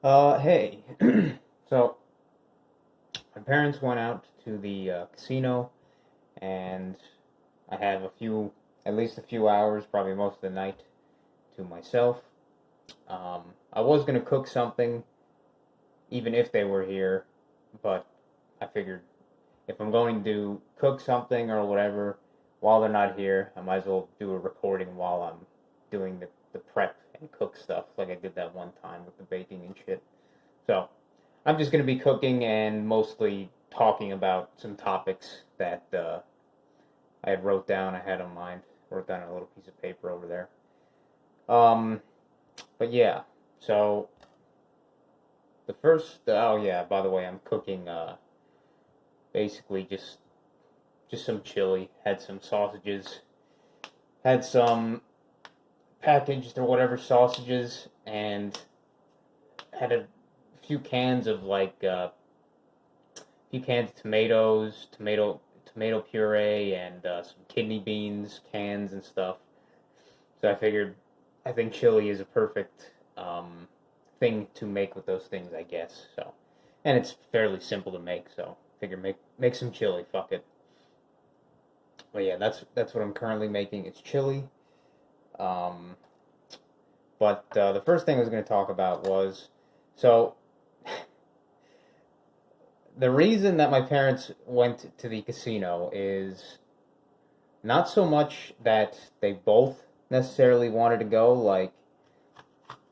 Hey. So, my parents went out to the casino, and I have at least a few hours, probably most of the night, to myself. I was gonna cook something, even if they were here, but I figured if I'm going to cook something or whatever while they're not here, I might as well do a recording while I'm doing the prep and cook stuff, like I did that one time with the baking and shit. So, I'm just going to be cooking and mostly talking about some topics that I had wrote down. I had on mind. Wrote down on a little piece of paper over there. Um, but yeah, so oh yeah, by the way, I'm cooking basically just some chili. Had some sausages. Had some packaged or whatever sausages, and had a few cans of few cans of tomatoes, tomato puree, and some kidney beans cans and stuff. So I think chili is a perfect thing to make with those things, I guess. So, and it's fairly simple to make. So, I figure make some chili. Fuck it. But yeah, that's what I'm currently making. It's chili. Um, but the first thing I was going to talk about was so the reason that my parents went to the casino is not so much that they both necessarily wanted to go. Like,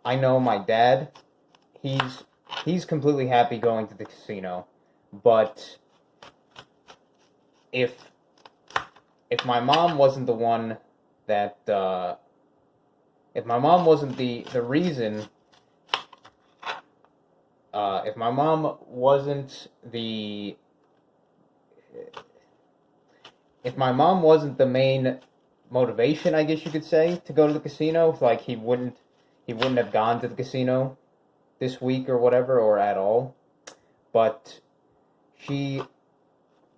I know my dad, he's completely happy going to the casino, but if my mom wasn't the one that if my mom wasn't the reason, if my mom wasn't the if my mom wasn't the main motivation, I guess you could say, to go to the casino, like he wouldn't have gone to the casino this week or whatever, or at all. But she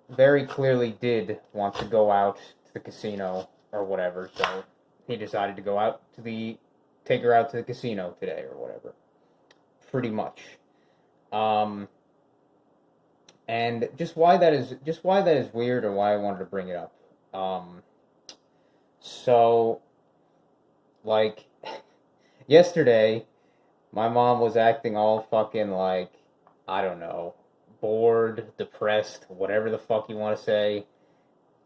very clearly did want to go out to the casino or whatever, so he decided to take her out to the casino today or whatever. Pretty much. And just why that is weird, or why I wanted to bring it up. So, like, yesterday, my mom was acting all fucking like, I don't know, bored, depressed, whatever the fuck you want to say.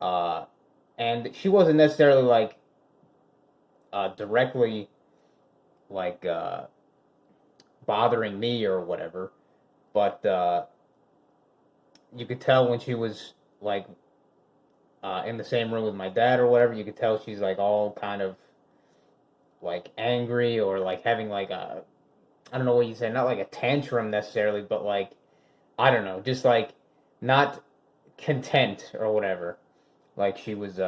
And she wasn't necessarily like, directly, like, bothering me or whatever, but, you could tell when she was, like, in the same room with my dad or whatever, you could tell she's, like, all kind of, like, angry, or, like, having, like, I don't know what you say, not, like, a tantrum necessarily, but, like, I don't know, just, like, not content or whatever. Like, she was,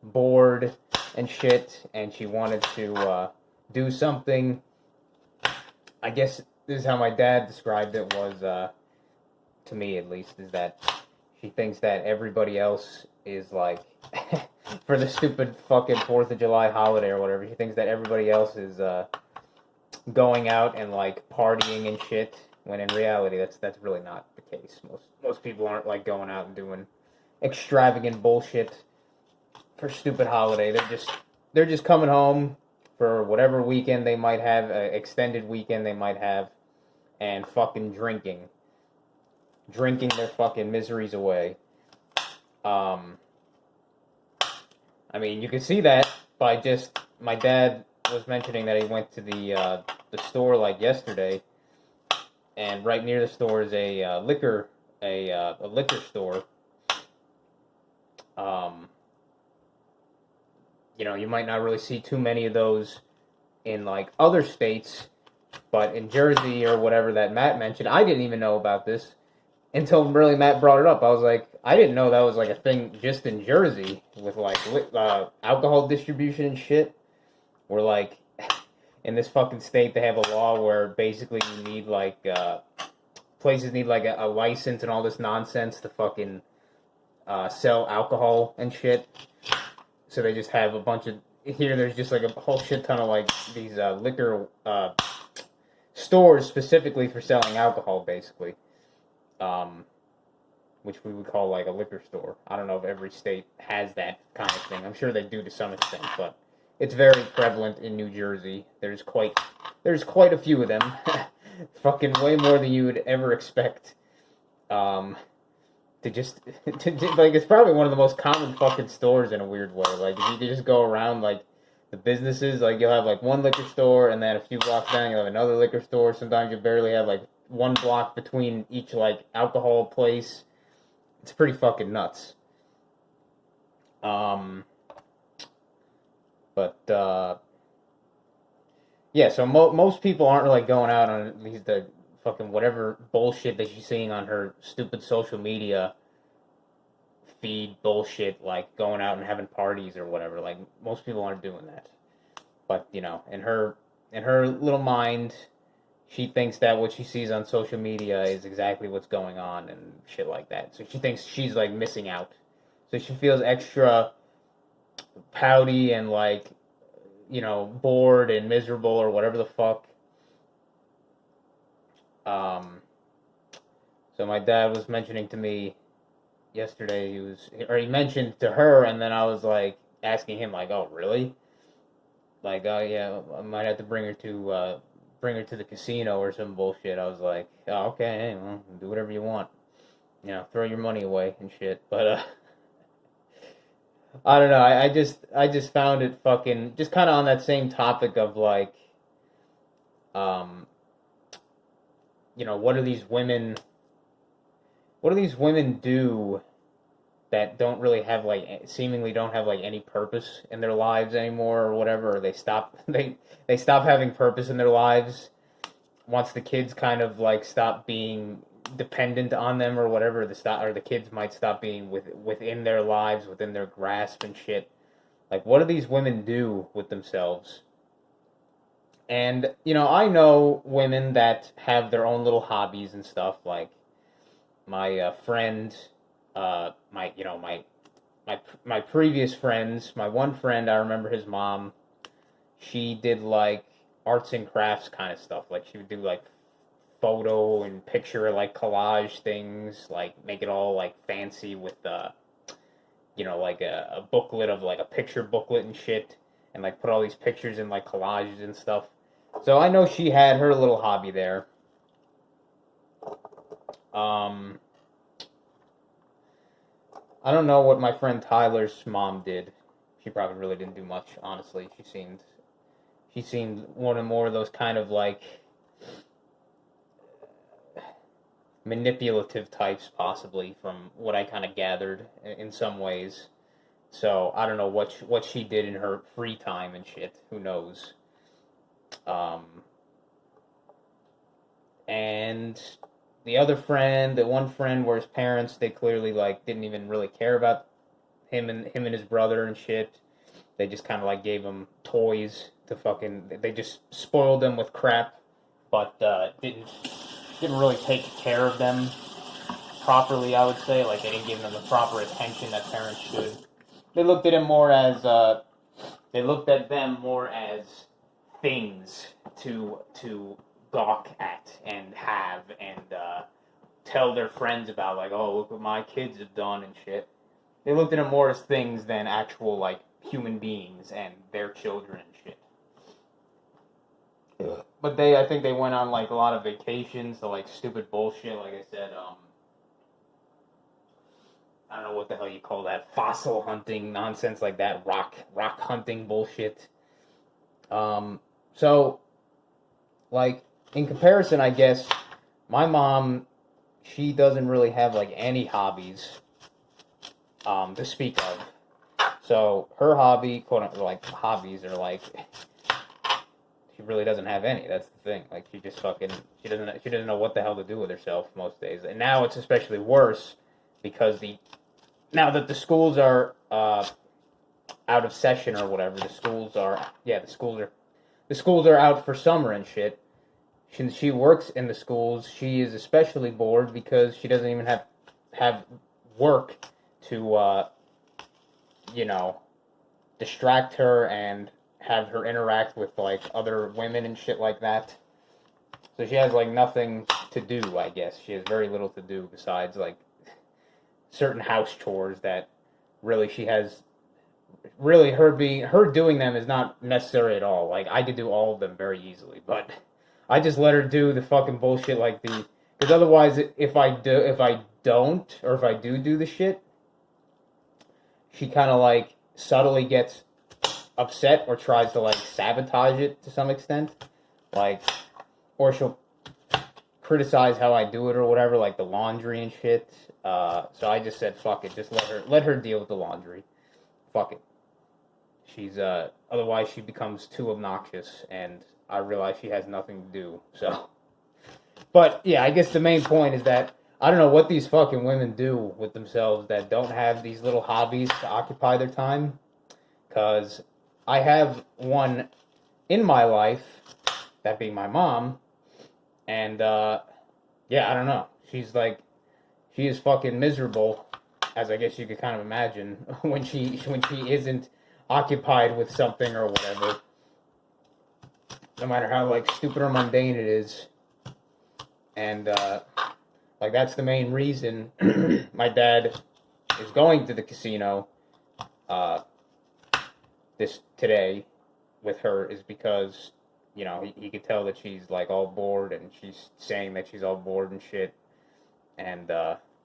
bored and shit, and she wanted to, do something. I guess this is how my dad described it, was, to me at least, is that she thinks that everybody else is like, for the stupid fucking 4th of July holiday or whatever, she thinks that everybody else is going out and like partying and shit, when in reality that's really not the case. Most people aren't like going out and doing extravagant bullshit for stupid holiday. They're just coming home for whatever weekend they might have, extended weekend they might have, and fucking drinking their fucking miseries away. I mean, you can see that by just my dad was mentioning that he went to the store like yesterday, and right near the store is a liquor store. You know, you might not really see too many of those in like other states, but in Jersey or whatever that Matt mentioned, I didn't even know about this until really Matt brought it up. I was like, I didn't know that was like a thing just in Jersey with like alcohol distribution and shit. Where like in this fucking state they have a law where basically you need like places need like a license and all this nonsense to fucking sell alcohol and shit. So they just have a bunch of, here there's just like a whole shit ton of like these liquor stores specifically for selling alcohol, basically. Which we would call like a liquor store. I don't know if every state has that kind of thing. I'm sure they do to some extent, but it's very prevalent in New Jersey. There's quite a few of them. Fucking way more than you would ever expect. Like, it's probably one of the most common fucking stores in a weird way. Like, if you could just go around, like, the businesses, like, you'll have, like, one liquor store, and then a few blocks down, you'll have another liquor store. Sometimes you barely have, like, one block between each, like, alcohol place. It's pretty fucking nuts. Yeah, so most people aren't really going out on the fucking whatever bullshit that she's seeing on her stupid social media feed bullshit, like going out and having parties or whatever. Like, most people aren't doing that. But, you know, in her little mind, she thinks that what she sees on social media is exactly what's going on and shit like that. So she thinks she's, like, missing out. So she feels extra pouty and, like, you know, bored and miserable or whatever the fuck. So my dad was mentioning to me yesterday, he mentioned to her, and then I was, like, asking him, like, oh, really? Like, oh, yeah, I might have to bring her to the casino or some bullshit. I was like, oh, okay, hey, well, do whatever you want. You know, throw your money away and shit. But, I don't know, I just found it fucking, just kind of on that same topic of, like, you know, what do these women do that don't really have, like, seemingly don't have, like, any purpose in their lives anymore or whatever, or they stop having purpose in their lives once the kids kind of, like, stop being dependent on them or whatever, the kids might stop being within their lives, within their grasp and shit. Like, what do these women do with themselves? And, you know, I know women that have their own little hobbies and stuff, like my friend, my previous friends, my one friend, I remember his mom, she did, like, arts and crafts kind of stuff. Like, she would do, like, photo and picture, like, collage things, like, make it all, like, fancy with, you know, like, a booklet of, like, a picture booklet and shit, and, like, put all these pictures in, like, collages and stuff. So I know she had her little hobby there. I don't know what my friend Tyler's mom did. She probably really didn't do much, honestly. She seemed one or more of those kind of, like, manipulative types, possibly, from what I kind of gathered in some ways. So I don't know what she did in her free time and shit. Who knows? And the one friend where his parents, they clearly, like, didn't even really care about him and his brother and shit. They just kind of, like, gave him toys to they just spoiled them with crap, but didn't really take care of them properly, I would say. Like, they didn't give them the proper attention that parents should. They looked at them more as things to gawk at and have and tell their friends about, like, oh, look what my kids have done and shit. They looked at them more as things than actual, like, human beings and their children and shit. But I think they went on, like, a lot of vacations to, like, stupid bullshit, like I said, I don't know what the hell you call that, fossil hunting nonsense like that, rock hunting bullshit. So, like, in comparison, I guess, my mom, she doesn't really have, like, any hobbies, to speak of. So, her hobby, quote unquote, like, hobbies are, like, she really doesn't have any, that's the thing. Like, she just fucking, she doesn't know what the hell to do with herself most days. And now it's especially worse, because now that the schools are, out of session or whatever, the schools are out for summer and shit. Since she works in the schools, she is especially bored because she doesn't even have work to, you know, distract her and have her interact with, like, other women and shit like that. So she has, like, nothing to do, I guess. She has very little to do besides, like, certain house chores that really she has... Really, her doing them is not necessary at all. Like, I could do all of them very easily, but I just let her do the fucking bullshit, like the... Because otherwise, if I don't, or if I do the shit, she kind of, like, subtly gets upset or tries to, like, sabotage it to some extent. Like, or she'll criticize how I do it or whatever, like the laundry and shit. So I just said, fuck it, just let her deal with the laundry. Fuck it. She's, otherwise she becomes too obnoxious, and I realize she has nothing to do, so. But, yeah, I guess the main point is that I don't know what these fucking women do with themselves that don't have these little hobbies to occupy their time, because I have one in my life, that being my mom, and, yeah, I don't know. She's like, she is fucking miserable, as I guess you could kind of imagine, when she isn't occupied with something or whatever. No matter how, like, stupid or mundane it is. And, like, that's the main reason my dad is going to the casino, today with her, is because, you know, he could tell that she's, like, all bored, and she's saying that she's all bored and shit. And,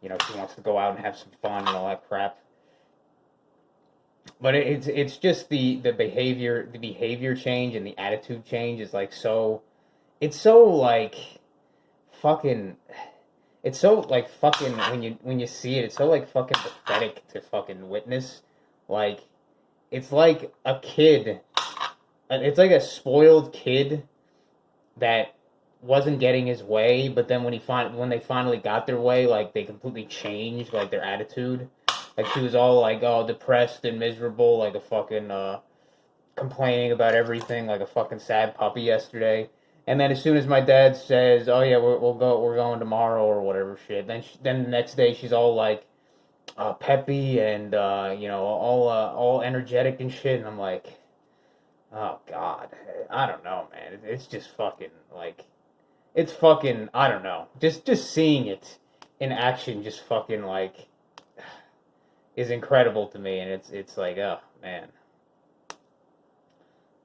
you know, she wants to go out and have some fun and all that crap. But it's just the behavior change and the attitude change is, like, so... It's so, like, fucking... It's so, like, fucking... When you see it, it's so, like, fucking pathetic to fucking witness. Like, it's like a kid... It's like a spoiled kid that wasn't getting his way, but then when they finally got their way, like, they completely changed, like, their attitude. Like, she was all, like, all depressed and miserable, like a fucking, complaining about everything, like a fucking sad puppy yesterday. And then as soon as my dad says, oh yeah, we're going tomorrow or whatever shit, then the next day she's all, like, peppy and, you know, all energetic and shit, and I'm like, oh god, I don't know, man. It's just fucking, like, it's fucking, I don't know. Just seeing it in action just fucking, like, is incredible to me, and it's like, oh, man.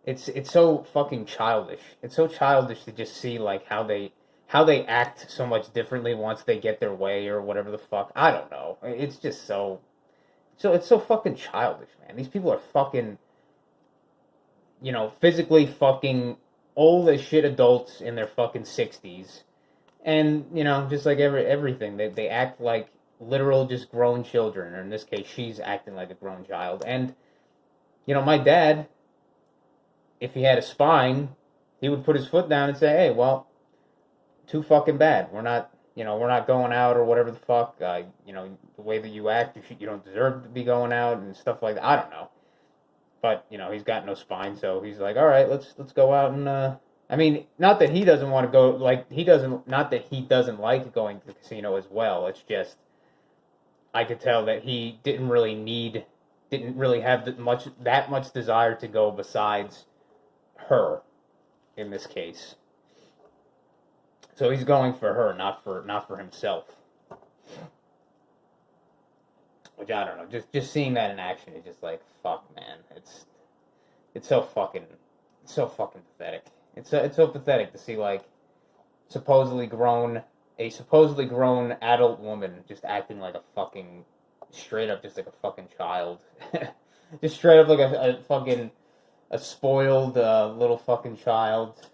It's so fucking childish. It's so childish to just see, like, how they act so much differently once they get their way or whatever the fuck. I don't know. It's just it's so fucking childish, man. These people are fucking, you know, physically fucking old as shit adults in their fucking 60s. And, you know, just like everything, they act like literal just grown children, or in this case, she's acting like a grown child. And, you know, my dad, if he had a spine, he would put his foot down and say, hey, well, too fucking bad. We're not going out or whatever the fuck. You know, the way that you act, you don't deserve to be going out and stuff like that. I don't know. But, you know, he's got no spine, so he's like, all right, let's go out and, I mean, not that he doesn't want to go, like, not that he doesn't like going to the casino as well. It's just, I could tell that he didn't really have that much desire to go besides her, in this case. So he's going for her, not for himself. Which, I don't know, just seeing that in action is just like, fuck, man. It's so fucking pathetic. It's so pathetic to see, like, a supposedly grown adult woman just acting like a fucking, straight up just like a fucking child. Just straight up like a fucking, a spoiled little fucking child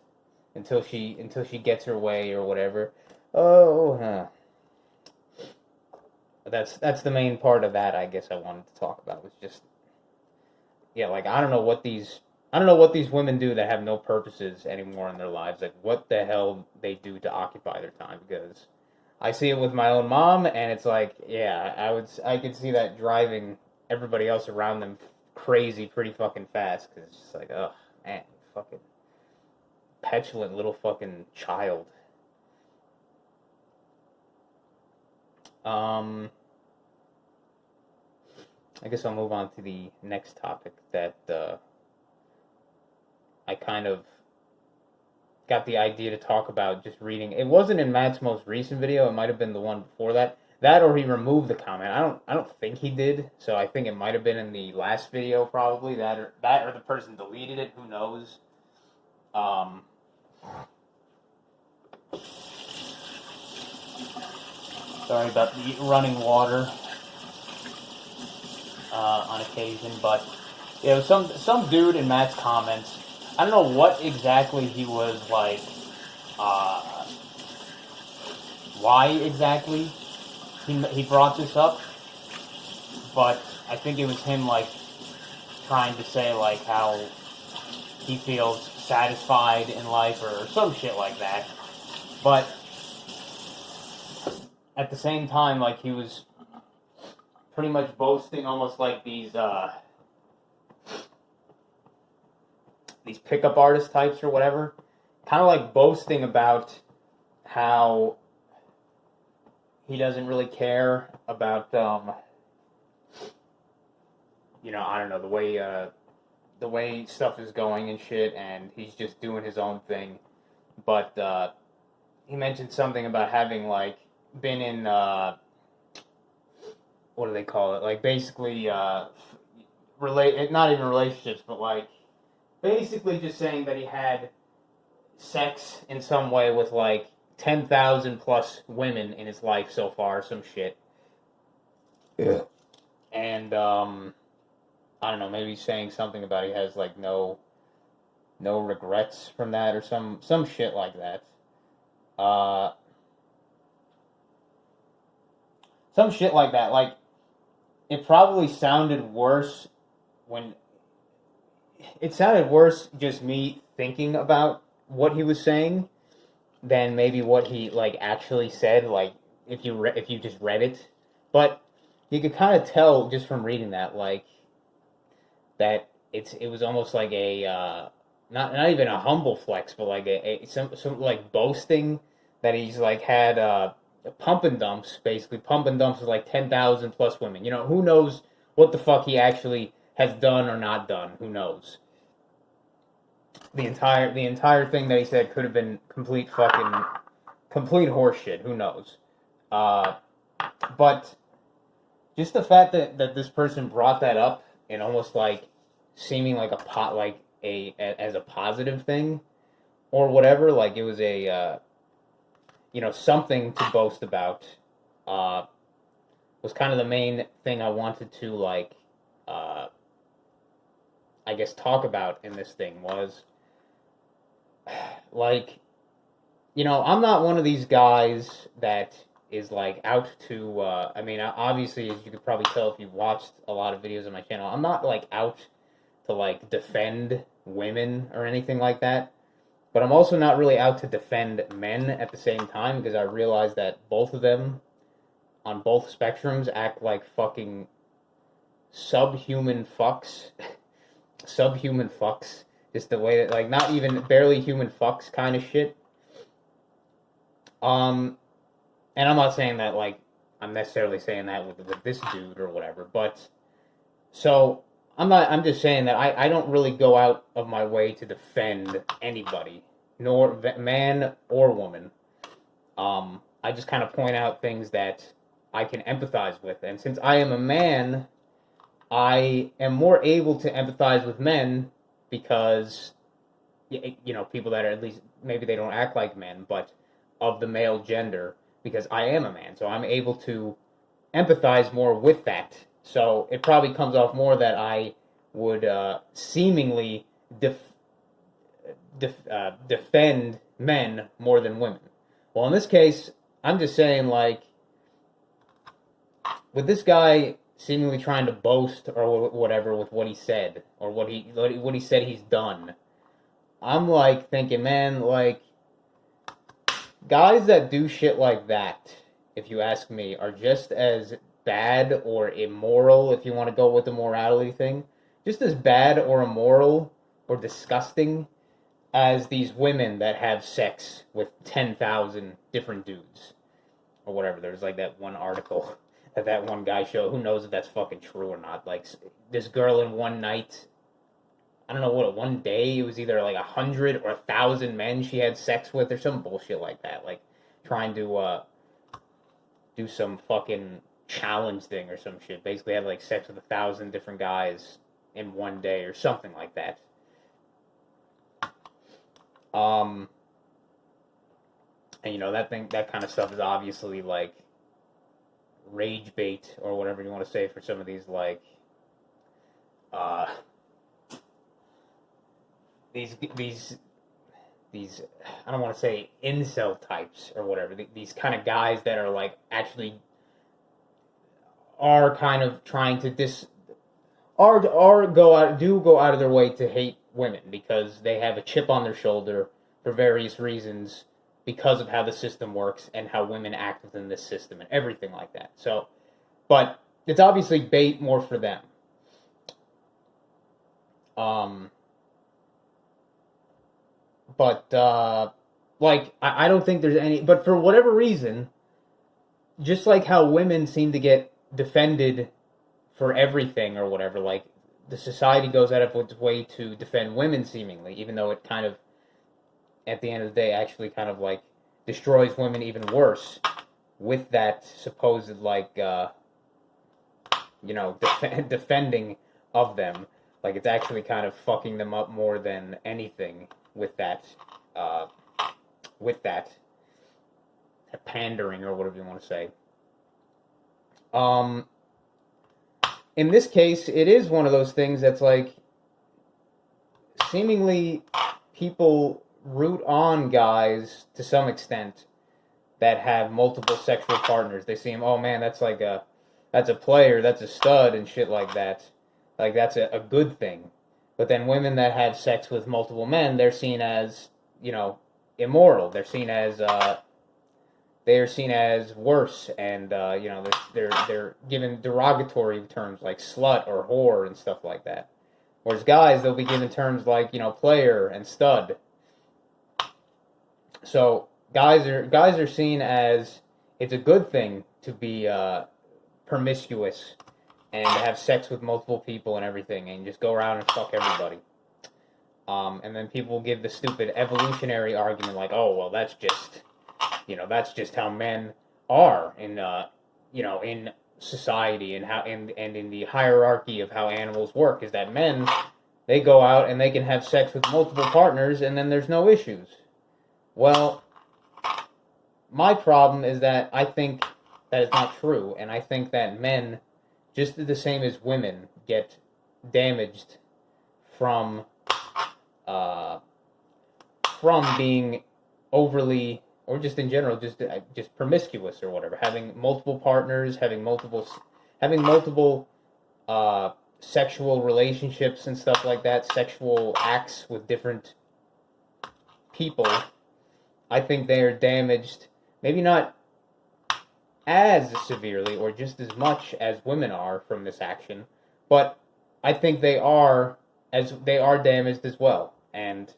until she gets her way or whatever. Oh, huh. That's the main part of that, I guess, I wanted to talk about, was just, yeah, like, I don't know what these women do that have no purposes anymore in their lives. Like, what the hell they do to occupy their time, because I see it with my own mom, and it's like, yeah, I could see that driving everybody else around them crazy pretty fucking fast, because it's just like, ugh, man, fucking petulant little fucking child. I guess I'll move on to the next topic that I kind of got the idea to talk about just reading. It wasn't in Matt's most recent video. It might have been the one before that. That or he removed the comment. I don't think he did. So I think it might have been in the last video probably. That or the person deleted it. Who knows? Sorry about the running water on occasion, but yeah, it was some dude in Matt's comments. I don't know what exactly he was like. Why exactly he brought this up, but I think it was him like trying to say like how he feels satisfied in life or some shit like that. But at the same time, like he was pretty much boasting almost like these pickup artist types or whatever, kind of like boasting about how he doesn't really care about I don't know, the way stuff is going and shit, and he's just doing his own thing. But he mentioned something about having like been in what do they call it? Like basically not even relationships, but like basically just saying that he had sex in some way with like 10,000 plus women in his life so far, some shit. Yeah. And I don't know, maybe saying something about he has like no regrets from that or some shit like that. Some shit like that. Like, it probably sounded worse just me thinking about what he was saying than maybe what he like actually said. Like if you just read it, but you could kind of tell just from reading that, like that it was almost like a not even a humble flex, but like some like boasting that he's like had pump and dumps, basically pump and dumps with like 10,000 plus women. You know, who knows what the fuck he actually has done or not done? Who knows? The entire thing that he said could have been complete horseshit. Who knows? But just the fact that this person brought that up and almost like seeming like as a positive thing or whatever, like it was a something to boast about, was kind of the main thing I wanted to like I guess talk about in this thing was like, I'm not one of these guys that is like out to I mean, obviously, as you could probably tell if you've watched a lot of videos on my channel, I'm not like out to like defend women or anything like that, but I'm also not really out to defend men at the same time, because I realize that both of them on both spectrums act like fucking subhuman fucks. Subhuman fucks. Just the way that, like, not even barely human fucks kind of shit. And I'm not saying that, like, I'm necessarily saying that with this dude or whatever, but, so, I'm just saying that I don't really go out of my way to defend anybody, nor man or woman. I just kind of point out things that I can empathize with, and since I am a man, I am more able to empathize with men because, people that are at least, maybe they don't act like men, but of the male gender, because I am a man, so I'm able to empathize more with that. So it probably comes off more that I would seemingly defend men more than women. Well, in this case, I'm just saying, like, with this guy seemingly trying to boast or whatever with what he said, or what he said he's done, I'm like thinking, man, like, guys that do shit like that, if you ask me, are just as bad or immoral, if you want to go with the morality thing, just as bad or immoral or disgusting as these women that have sex with 10,000 different dudes or whatever. There's like that one article that one guy showed. Who knows if that's fucking true or not? Like, this girl in one night I don't know what, one day it was either like 100 or 1,000 men she had sex with or some bullshit like that. Like trying to do some fucking challenge thing or some shit. Basically had like sex with 1,000 different guys in one day or something like that. And you know, that kind of stuff is obviously like rage bait or whatever you want to say for some of these like these I don't want to say incel types or whatever, these kind of guys that are like actually are kind of trying to go out of their way to hate women because they have a chip on their shoulder for various reasons because of how the system works and how women act within this system and everything like that. So, but it's obviously bait more for them. Like, I don't think there's any, but for whatever reason, just like how women seem to get defended for everything or whatever, like, the society goes out of its way to defend women seemingly, even though it kind of, at the end of the day, actually kind of, like, destroys women even worse with that supposed, like, defending of them. Like, it's actually kind of fucking them up more than anything with that pandering or whatever you want to say. In this case, it is one of those things that's like, seemingly people root on guys to some extent that have multiple sexual partners. They see him, oh man, that's a player, that's a stud and shit like that. Like, that's a good thing. But then women that have sex with multiple men, they're seen as, immoral. They're seen as worse, and they're given derogatory terms like slut or whore and stuff like that. Whereas guys, they'll be given terms like player and stud. So guys are seen as it's a good thing to be promiscuous and have sex with multiple people and everything, and just go around and fuck everybody. And then people give the stupid evolutionary argument like, oh, well, that's just how men are in society and how and in the hierarchy of how animals work, is that men, they go out and they can have sex with multiple partners and then there's no issues. Well, my problem is that I think that is not true, and I think that men, just the same as women, get damaged from being overly, or just in general, just promiscuous or whatever, having multiple partners, having multiple sexual relationships and stuff like that, sexual acts with different people. I think they are damaged, maybe not as severely or just as much as women are from this action, but I think they are damaged as well. And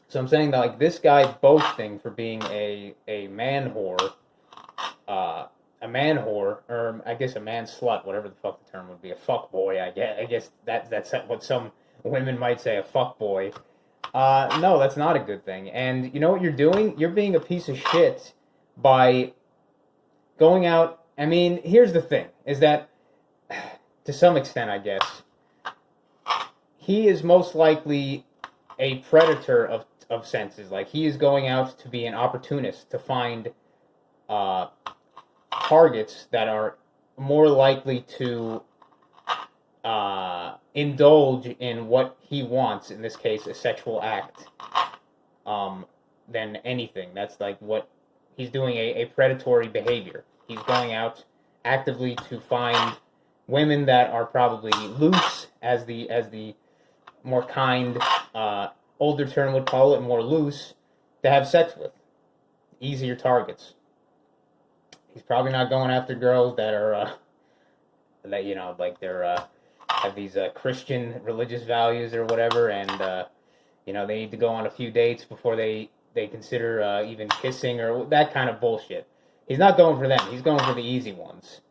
so I'm saying that, like, this guy boasting for being a man whore, or I guess a man slut, whatever the fuck the term would be, a fuck boy. I guess that's what some women might say, a fuck boy. No, that's not a good thing. And you know what you're doing? You're being a piece of shit by going out. I mean, here's the thing, is that, to some extent, I guess, he is most likely a predator of senses. Like, he is going out to be an opportunist, to find targets that are more likely to indulge in what he wants, in this case, a sexual act, than anything. That's like what he's doing, a predatory behavior. He's going out actively to find women that are probably loose, as the more kind, older term would call it, more loose, to have sex with. Easier targets. He's probably not going after girls that are, have these Christian religious values or whatever, and they need to go on a few dates before they consider even kissing or that kind of bullshit. He's not going for them. He's going for the easy ones.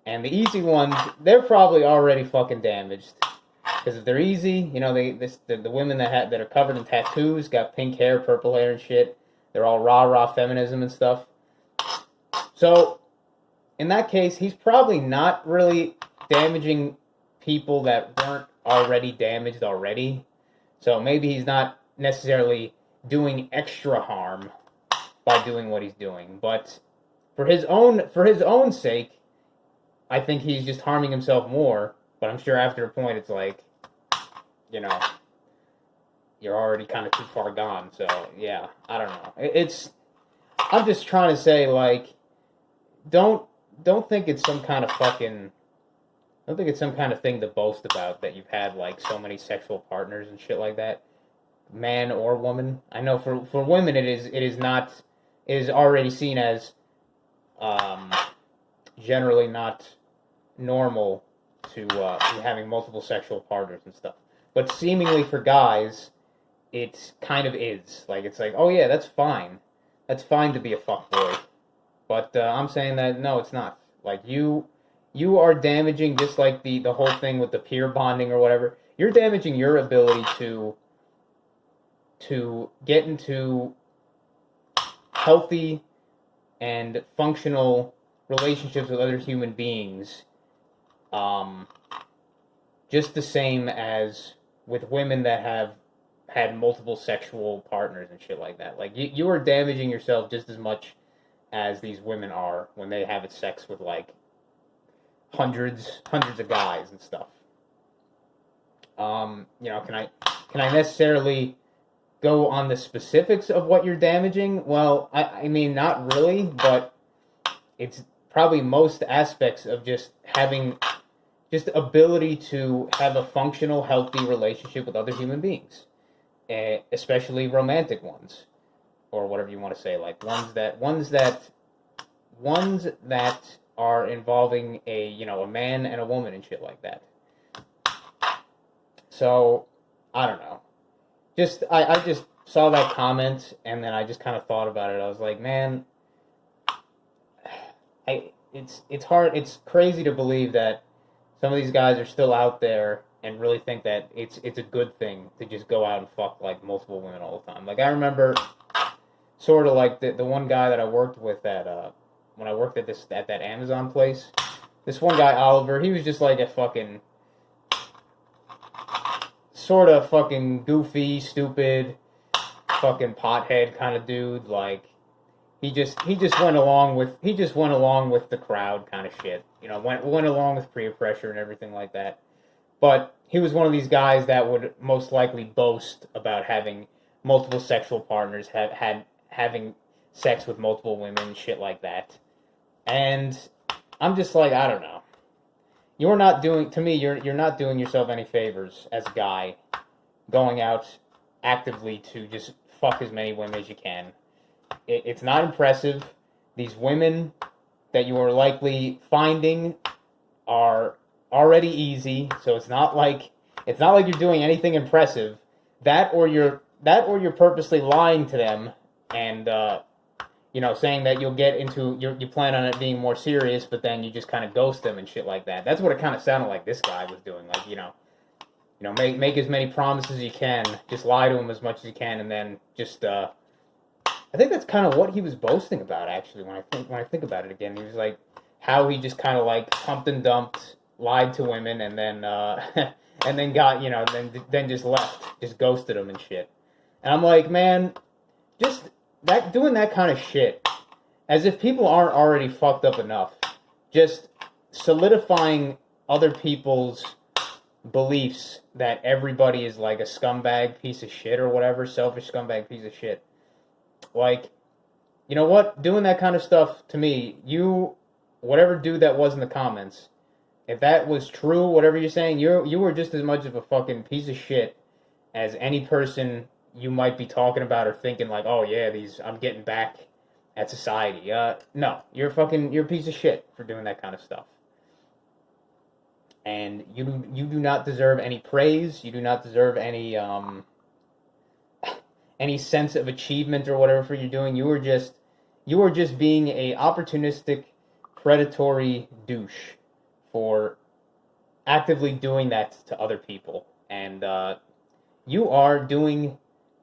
And the easy ones, they're probably already fucking damaged. Because if they're easy, you know, the women that are covered in tattoos, got pink hair, purple hair and shit, they're all rah-rah feminism and stuff. So, in that case, he's probably not really damaging people that weren't already damaged already. So maybe he's not necessarily doing extra harm by doing what he's doing. But for his own sake, I think he's just harming himself more. But I'm sure after a point it's like, you know, you're already kind of too far gone. So, yeah, I don't know. I'm just trying to say, like, don't think it's some kind of fucking... I don't think it's some kind of thing to boast about that you've had, like, so many sexual partners and shit like that. Man or woman. I know for women it is already seen as generally not normal to be having multiple sexual partners and stuff. But seemingly for guys, it kind of is. Like, it's like, oh yeah, that's fine. That's fine to be a fuckboy. But I'm saying that, no, it's not. Like, you are damaging, just like the whole thing with the peer bonding or whatever. You're damaging your ability to get into healthy and functional relationships with other human beings, just the same as with women that have had multiple sexual partners and shit like that. Like, you are damaging yourself just as much as these women are when they have sex with, like, hundreds of guys and stuff. You know, can I necessarily go on the specifics of what you're damaging? Well, I mean, not really, but it's probably most aspects of just having just ability to have a functional, healthy relationship with other human beings, especially romantic ones, or whatever you want to say, like ones that are involving a man and a woman and shit like that. So, I don't know. I just saw that comment, and then I just kind of thought about it. I was like, man, it's hard. It's crazy to believe that some of these guys are still out there and really think that it's a good thing to just go out and fuck, like, multiple women all the time. Like, I remember sort of like the one guy that I worked with when I worked at that Amazon place. This one guy, Oliver, he was just like a fucking sort of fucking goofy, stupid, fucking pothead kind of dude. Like, he just went along with the crowd kind of shit. You know, went along with peer pressure and everything like that. But he was one of these guys that would most likely boast about having multiple sexual partners, having sex with multiple women, shit like that. And I'm just like, I don't know. You're not doing yourself any favors as a guy going out actively to just fuck as many women as you can. It's not impressive. These women that you are likely finding are already easy, so it's not like you're doing anything impressive. That or you're purposely lying to them and saying that you'll get into you plan on it being more serious, but then you just kind of ghost them and shit like that. That's what it kind of sounded like this guy was doing. Like, make as many promises as you can, just lie to him as much as you can, and then just I think that's kind of what he was boasting about, actually. When I think about it again, he was like how he just kind of like humped and dumped, lied to women, and then and then got then just left, just ghosted them and shit. And I'm like, man, just doing that kind of shit, as if people aren't already fucked up enough, just solidifying other people's beliefs that everybody is like a scumbag piece of shit or whatever, selfish scumbag piece of shit. Like, you know what? Doing that kind of stuff, to me, whatever dude that was in the comments, if that was true, whatever you're saying, you were just as much of a fucking piece of shit as any person you might be talking about or thinking like, oh yeah, I'm getting back at society. No, you're a piece of shit for doing that kind of stuff. And you do not deserve any praise. You do not deserve any sense of achievement or whatever you're doing. You are just being a opportunistic, predatory douche for actively doing that to other people. And you are doing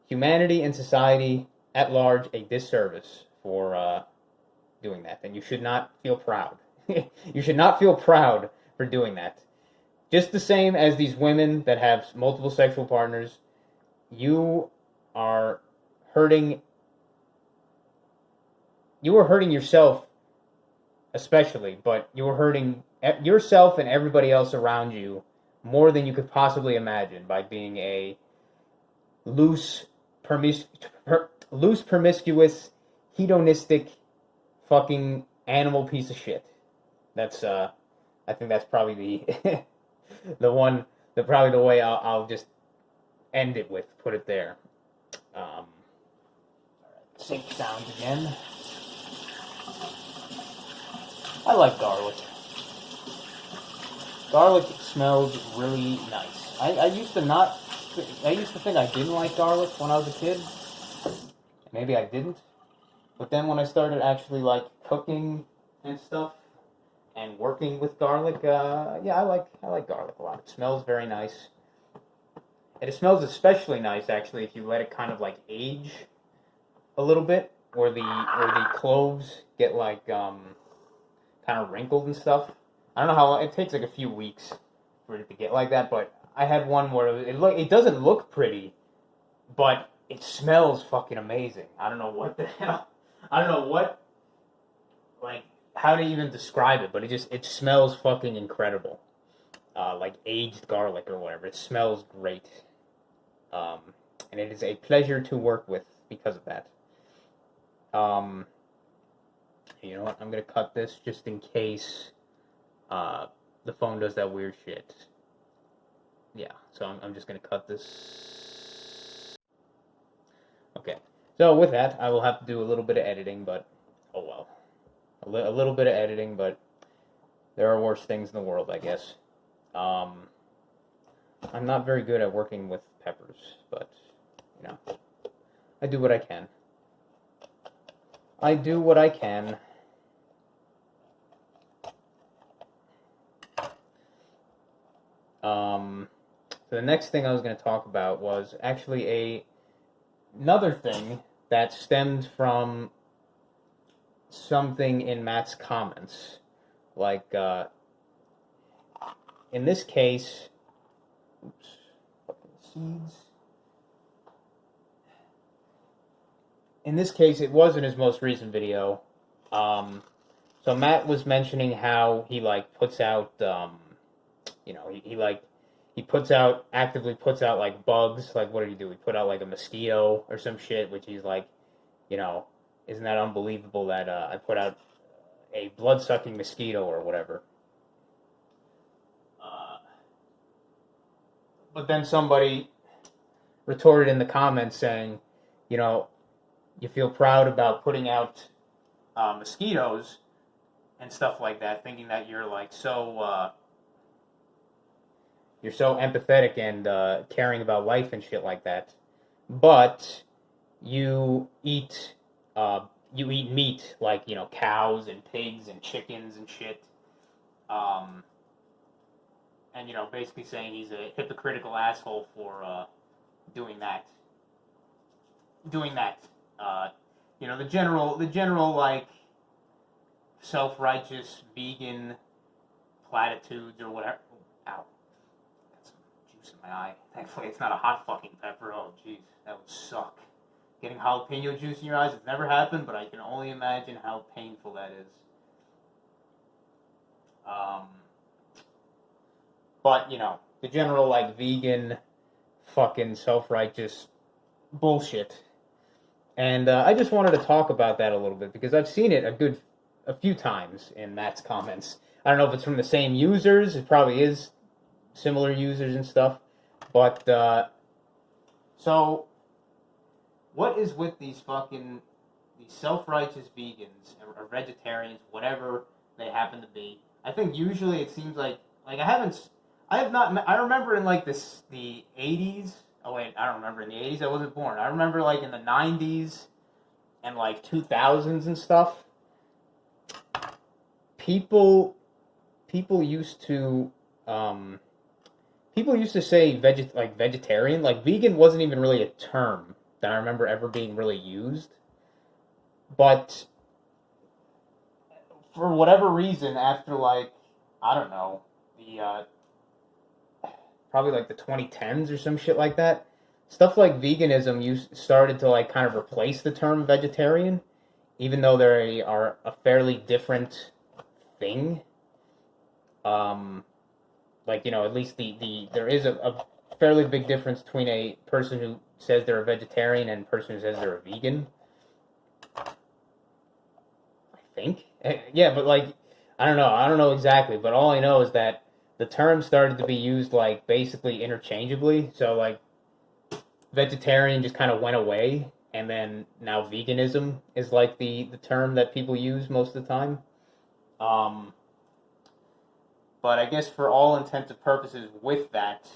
humanity and society at large a disservice for doing that. And you should not feel proud. You should not feel proud for doing that. Just the same as these women that have multiple sexual partners, you are hurting yourself especially, but you're hurting yourself and everybody else around you more than you could possibly imagine by being a loose, promiscuous, hedonistic, fucking animal piece of shit. That's I think that's probably the probably the way I'll just end it with. Put it there. Alright, sync sounds again. I like garlic. Garlic smells really nice. I used to think I didn't like garlic when I was a kid. Maybe I didn't. But then when I started actually like cooking and stuff and working with garlic, yeah, I like garlic a lot. It smells very nice. And it smells especially nice actually if you let it kind of like age a little bit, or the cloves get like kind of wrinkled and stuff. I don't know how long, it takes like a few weeks for it to get like that, but I had one where it doesn't look pretty, but it smells fucking amazing. I don't know what the hell. I don't know what, like, how to even describe it, but it smells fucking incredible. Like aged garlic or whatever. It smells great. And it is a pleasure to work with because of that. You know what? I'm going to cut this just in case the phone does that weird shit. Yeah, so I'm just going to cut this. Okay, so with that, I will have to do a little bit of editing, but oh well. A little bit of editing, but there are worse things in the world, I guess. I'm not very good at working with peppers, but, you know, I do what I can. I do what I can. So the next thing I was going to talk about was actually another thing that stemmed from something in Matt's comments. Like, in this case, oops, fucking seeds. In this case, it wasn't his most recent video. So Matt was mentioning how he like puts out, you know, he actively puts out like bugs. Like, what did he do? He put out like a mosquito or some shit, which he's like, you know, isn't that unbelievable that I put out a blood-sucking mosquito or whatever. But then somebody retorted in the comments saying, you know, you feel proud about putting out mosquitoes and stuff like that, thinking that you're like so empathetic and caring about life and shit like that. But you eat meat like, you know, cows and pigs and chickens and shit. And, you know, basically saying he's a hypocritical asshole for doing that. You know, the general like self-righteous vegan platitudes or whatever. Ow. Got some juice in my eye. Thankfully it's not a hot fucking pepper. Oh jeez, that would suck. Getting jalapeno juice in your eyes, it's never happened, but I can only imagine how painful that is. But, you know, the general, like, vegan, fucking self-righteous bullshit. And I just wanted to talk about that a little bit, because I've seen it a few times in Matt's comments. I don't know if it's from the same users. It probably is similar users and stuff. But, so, what is with these self-righteous vegans, or vegetarians, whatever they happen to be? I think usually it seems like I remember in like the 80s. Oh wait, I don't remember in the 80s. I wasn't born. I remember like in the 90s and like 2000s and stuff. People used to people used to say vegetarian. Like vegan wasn't even really a term that I remember ever being really used. But for whatever reason, after like I don't know the probably like the 2010s or some shit like that, stuff like veganism started to like kind of replace the term vegetarian, even though they are a fairly different thing. Like at least there is a fairly big difference between a person who says they're a vegetarian and a person who says they're a vegan. I think, yeah, but like I don't know exactly, but all I know is that the term started to be used like basically interchangeably. So like vegetarian just kind of went away, and then now veganism is like the term that people use most of the time. But I guess for all intents and purposes with that,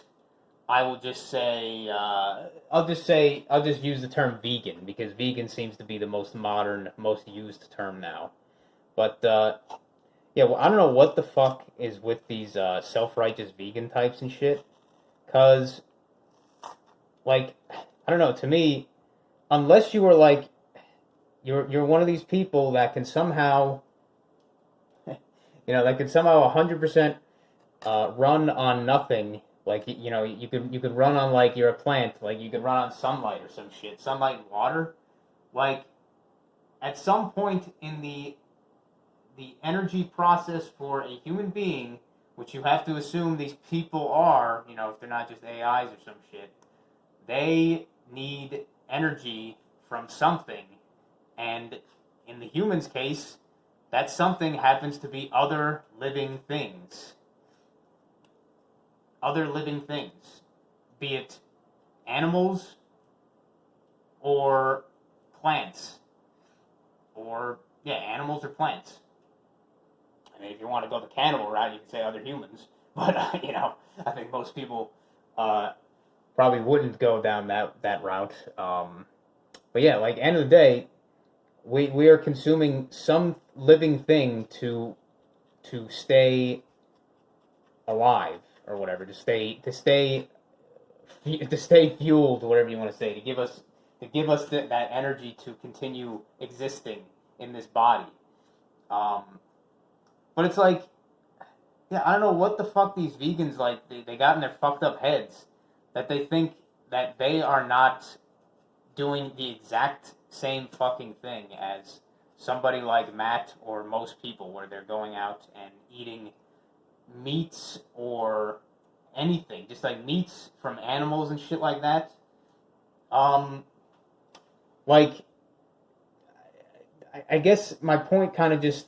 I will just say I'll just use the term vegan because vegan seems to be the most modern, most used term now. But yeah, well, I don't know what the fuck is with these self-righteous vegan types and shit. Cause like I don't know, to me, unless you were like you're one of these people that can somehow that can somehow 100% run on nothing. Like you could run on like you're a plant. Like you could run on sunlight or some shit, sunlight and water. Like at some point in the energy process for a human being, which you have to assume these people are, if they're not just AIs or some shit, they need energy from something, and in the human's case, that something happens to be other living things. Other living things. Be it animals or plants. Or, yeah, animals or plants. I mean, if you want to go the cannibal route, you can say other humans. But, I think most people probably wouldn't go down that route. But yeah, like, end of the day, we are consuming some living thing to stay alive or whatever, to stay fueled, whatever you want to say, to give us that energy to continue existing in this body. But it's like, yeah, I don't know what the fuck these vegans like. They got in their fucked up heads that they think that they are not doing the exact same fucking thing as somebody like Matt or most people, where they're going out and eating meats or anything, just like meats from animals and shit like that. Like, I guess my point kind of just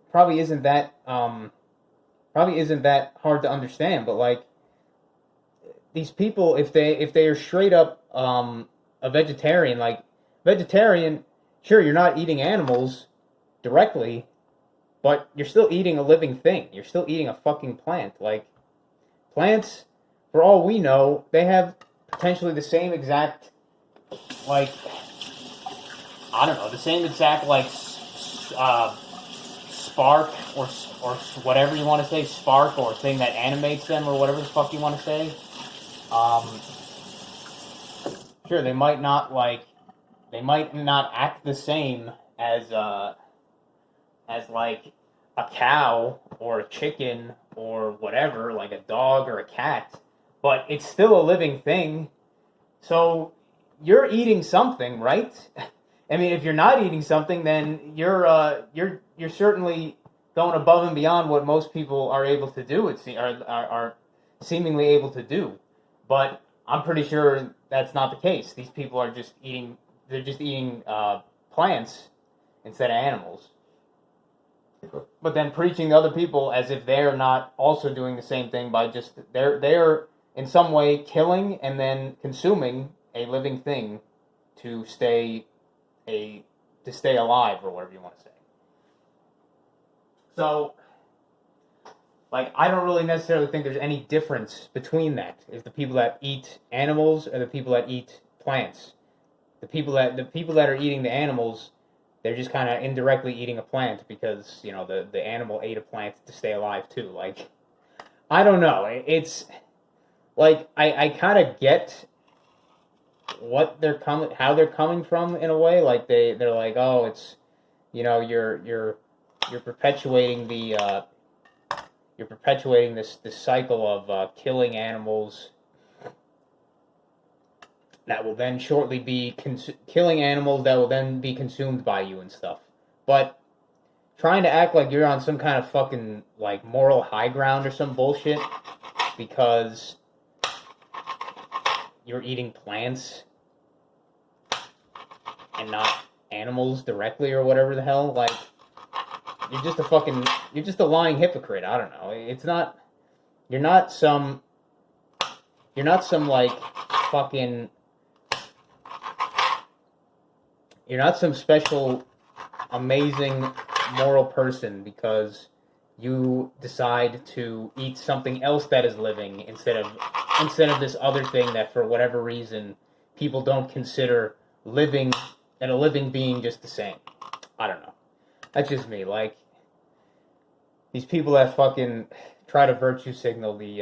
probably isn't that hard to understand, but like these people, if they are straight up a vegetarian, like vegetarian, sure, you're not eating animals directly, but you're still eating a living thing. You're still eating a fucking plant. Like, plants, for all we know, they have potentially the same exact, like, I don't know, the same exact, like, spark or whatever you want to say, spark or thing that animates them or whatever the fuck you want to say. Sure, they might not act the same as like a cow or a chicken or whatever, like a dog or a cat, but it's still a living thing. So you're eating something, right? I mean, if you're not eating something, then you're certainly going above and beyond what most people are able to do. Are seemingly able to do, but I'm pretty sure that's not the case. These people are just eating. They're just eating plants instead of animals. But then preaching to other people as if they're not also doing the same thing by just they're in some way killing and then consuming a living thing to stay alive or whatever you want to say. So, like, I don't really necessarily think there's any difference between that. Is the people that eat animals or the people that eat plants? The people that are eating the animals, they're just kind of indirectly eating a plant because, the animal ate a plant to stay alive too. Like, I don't know. It's like, I kind of get what they're how they're coming from in a way. Like they're like, oh, it's, you're perpetuating this cycle of killing animals that will then shortly be killing animals that will then be consumed by you and stuff. But trying to act like you're on some kind of fucking like moral high ground or some bullshit because you're eating plants and not animals directly or whatever the hell, like, you're just a lying hypocrite. I don't know. You're not some like fucking, you're not some special, amazing moral person because you decide to eat something else that is living instead of this other thing that for whatever reason people don't consider living and a living being just the same. I don't know. That's just me. Like, these people that fucking try to virtue signal they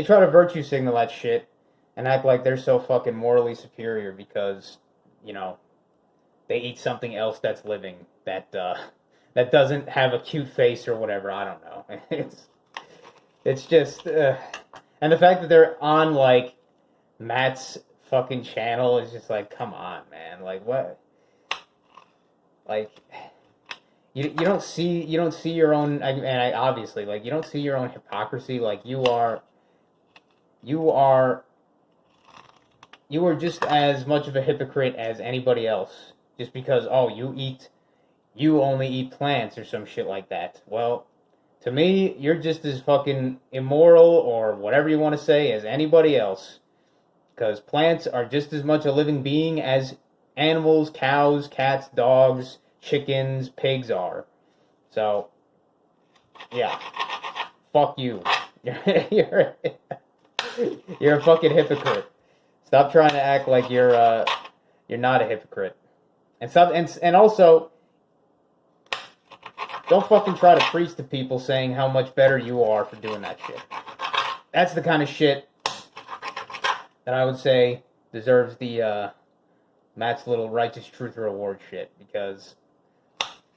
try to virtue signal that shit and act like they're so fucking morally superior because, they eat something else that's living that doesn't have a cute face or whatever. I don't know. It's just, and the fact that they're on like Matt's fucking channel is just like, come on, man. Like, what? Like, you don't see your own, and obviously, like, you don't see your own hypocrisy. Like, you are just as much of a hypocrite as anybody else. Just because, oh, you only eat plants or some shit like that. Well, to me, you're just as fucking immoral or whatever you want to say as anybody else. Because plants are just as much a living being as animals, cows, cats, dogs, chickens, pigs are. So, yeah. Fuck you. You're a fucking hypocrite. Stop trying to act like you're not a hypocrite. And also, don't fucking try to preach to people saying how much better you are for doing that shit. That's the kind of shit that I would say deserves the Matt's little righteous truth reward shit, because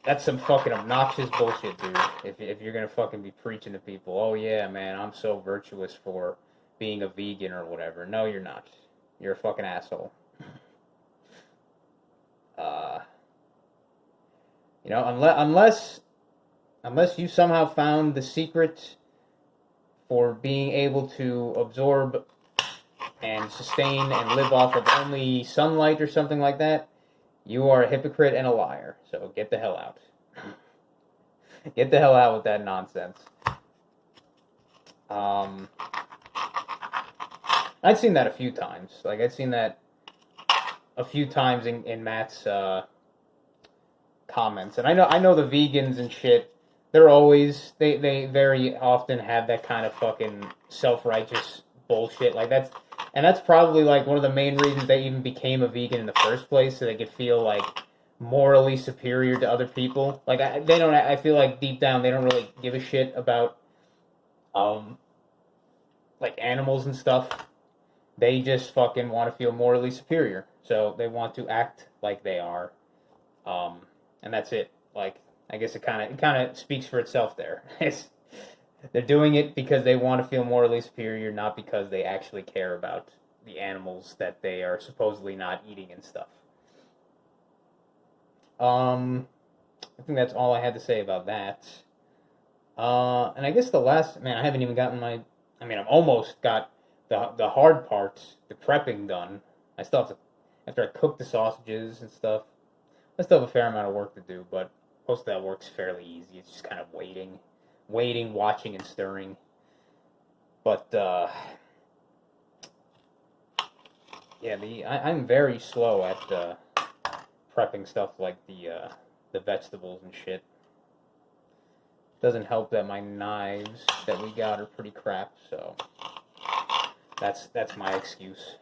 that's some fucking obnoxious bullshit, dude. If you're gonna fucking be preaching to people, oh yeah, man, I'm so virtuous for being a vegan or whatever. No, you're not. You're a fucking asshole. Unless you somehow found the secret for being able to absorb and sustain and live off of only sunlight or something like that, you are a hypocrite and a liar. So get the hell out. Get the hell out with that nonsense. I've seen that a few times. Like, I've seen that a few times in Matt's comments. And I know the vegans and shit, they very often have that kind of fucking self-righteous bullshit. Like, that's probably like one of the main reasons they even became a vegan in the first place, so they could feel like morally superior to other people. Like, I feel like deep down they don't really give a shit about like animals and stuff. They just fucking want to feel morally superior. So they want to act like they are. And that's it. Like, I guess it kind of speaks for itself there. They're doing it because they want to feel morally superior, not because they actually care about the animals that they are supposedly not eating and stuff. I think that's all I had to say about that. And I guess I haven't even gotten I've almost got the hard parts, the prepping done. I still have to, after I cook the sausages and stuff, I still have a fair amount of work to do, but most of that work's fairly easy. It's just kind of waiting, watching, and stirring. But, yeah, I'm very slow at prepping stuff like the vegetables and shit. Doesn't help that my knives that we got are pretty crap, so that's my excuse.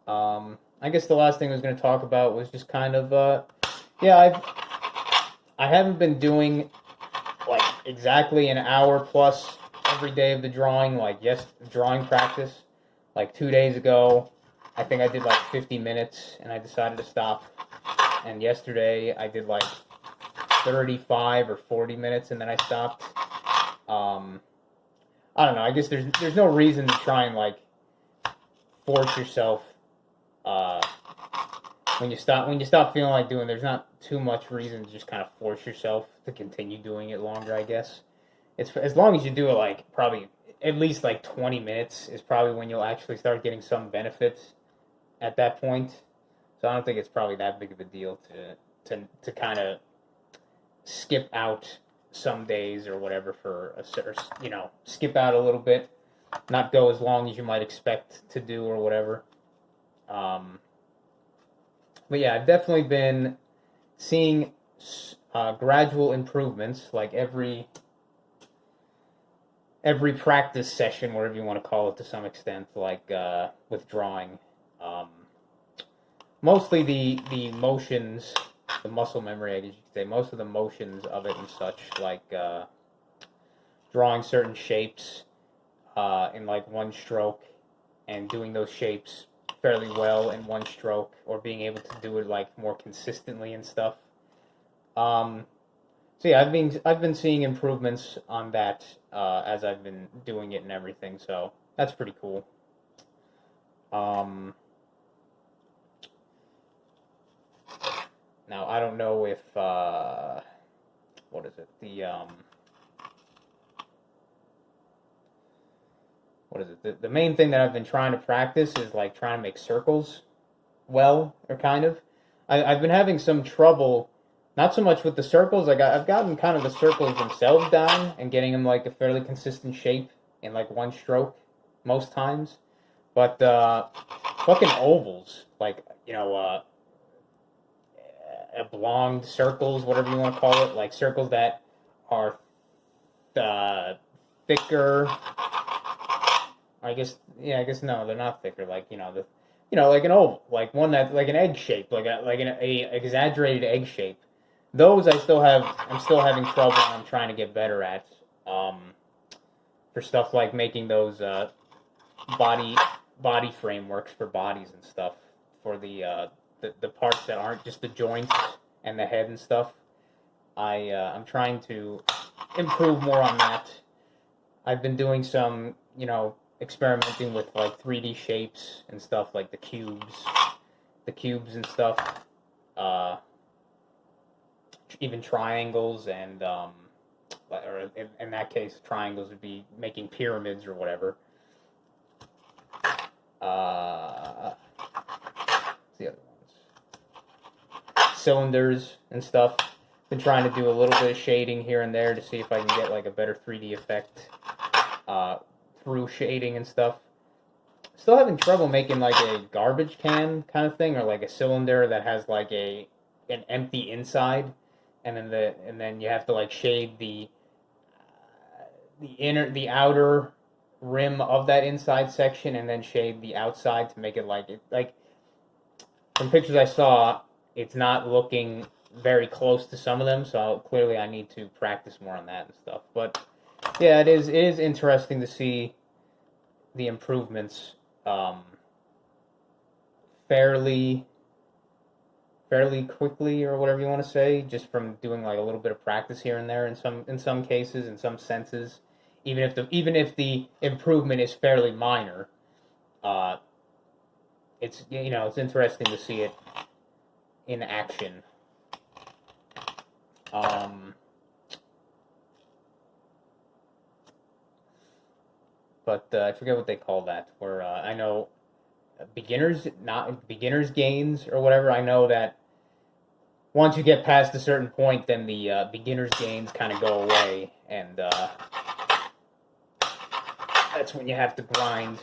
I guess the last thing I was going to talk about was just kind of, I haven't been doing, like, exactly an hour plus every day of the drawing, like drawing practice. Like 2 days ago, I think I did like 50 minutes, and I decided to stop. And yesterday, I did like 35 or 40 minutes, and then I stopped. I don't know. I guess there's no reason to try and like force yourself. When you stop feeling like doing, there's not too much reason to just kind of force yourself to continue doing it longer. I guess it's as long as you do it like probably at least like 20 minutes is probably when you'll actually start getting some benefits at that point. So I don't think it's probably that big of a deal to kind of skip out some days or whatever for skip out a little bit, not go as long as you might expect to do or whatever. But yeah, I've definitely been seeing gradual improvements, like every practice session, whatever you want to call it, to some extent, like with drawing. Mostly the motions, the muscle memory, I guess you could say, most of the motions of it and such, like drawing certain shapes in like one stroke and doing those shapes fairly well in one stroke, or being able to do it like more consistently and stuff. So yeah, I've been seeing improvements on that as I've been doing it and everything. So that's pretty cool. Now I don't know if what is it? What is it? The main thing that I've been trying to practice is like trying to make circles well, or kind of. I've been having some trouble, not so much with the circles. I've gotten kind of the circles themselves down and getting them like a fairly consistent shape in like one stroke most times. But fucking ovals, like, oblonged circles, whatever you want to call it, like circles that are thicker. I guess no, they're not thicker. Like like an oval, like one that's like an egg shape, like an exaggerated egg shape. Those I'm still having trouble. And I'm trying to get better at. For stuff like making those body frameworks for bodies and stuff, for the parts that aren't just the joints and the head and stuff. I'm trying to improve more on that. I've been doing some, experimenting with like 3D shapes and stuff, like the cubes and stuff, even triangles, and or in that case, triangles would be making pyramids or whatever. The other ones, cylinders and stuff. Been trying to do a little bit of shading here and there to see if I can get like a better 3D effect through shading and stuff. Still having trouble making like a garbage can kind of thing, or like a cylinder that has like an empty inside, and then you have to like shade the outer rim of that inside section, and then shade the outside to make it like from pictures I saw, it's not looking very close to some of them, so clearly I need to practice more on that and stuff. But yeah, it is interesting to see the improvements fairly quickly, or whatever you want to say, just from doing like a little bit of practice here and there in some cases, in some senses, even if the improvement is fairly minor. It's it's interesting to see it in action. But I forget what they call that. Where I know beginners gains or whatever. I know that once you get past a certain point, then the beginners gains kind of go away, and that's when you have to grind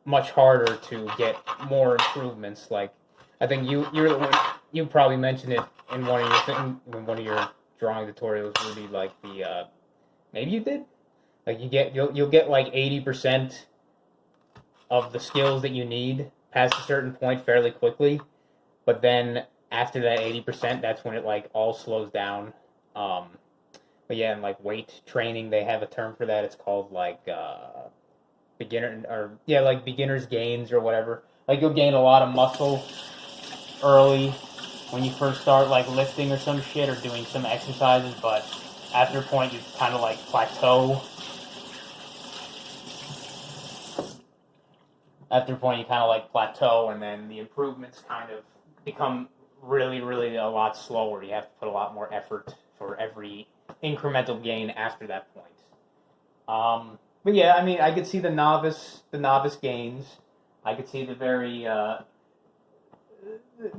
much harder to get more improvements. Like I think you probably mentioned it in one of your drawing tutorials, Rudy. Like maybe you did. Like you'll get like 80% of the skills that you need past a certain point fairly quickly, but then after that 80%, that's when it like all slows down. But yeah, in like weight training, they have a term for that. It's called like beginner or yeah, like beginner's gains or whatever. Like you'll gain a lot of muscle early when you first start like lifting or some shit or doing some exercises, but after a point you kind of like plateau. After a point you kind of like plateau, and then the improvements kind of become really, really a lot slower. You have to put a lot more effort for every incremental gain after that point. But yeah, I mean, I could see the novice gains. I could see the very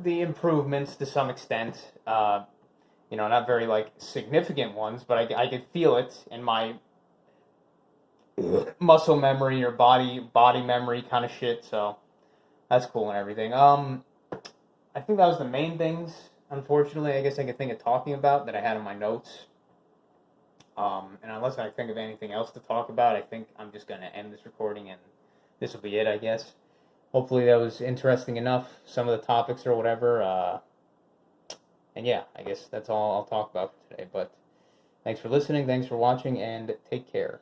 the improvements to some extent. Not very like significant ones, but I could feel it in my muscle memory or body memory kind of shit. So that's cool and everything. I think that was the main things. Unfortunately, I guess I could think of talking about that I had in my notes. And unless I think of anything else to talk about, I think I'm just going to end this recording and this will be it, I guess. Hopefully that was interesting enough, some of the topics or whatever. And yeah, I guess that's all I'll talk about for today. But thanks for listening, thanks for watching, and take care.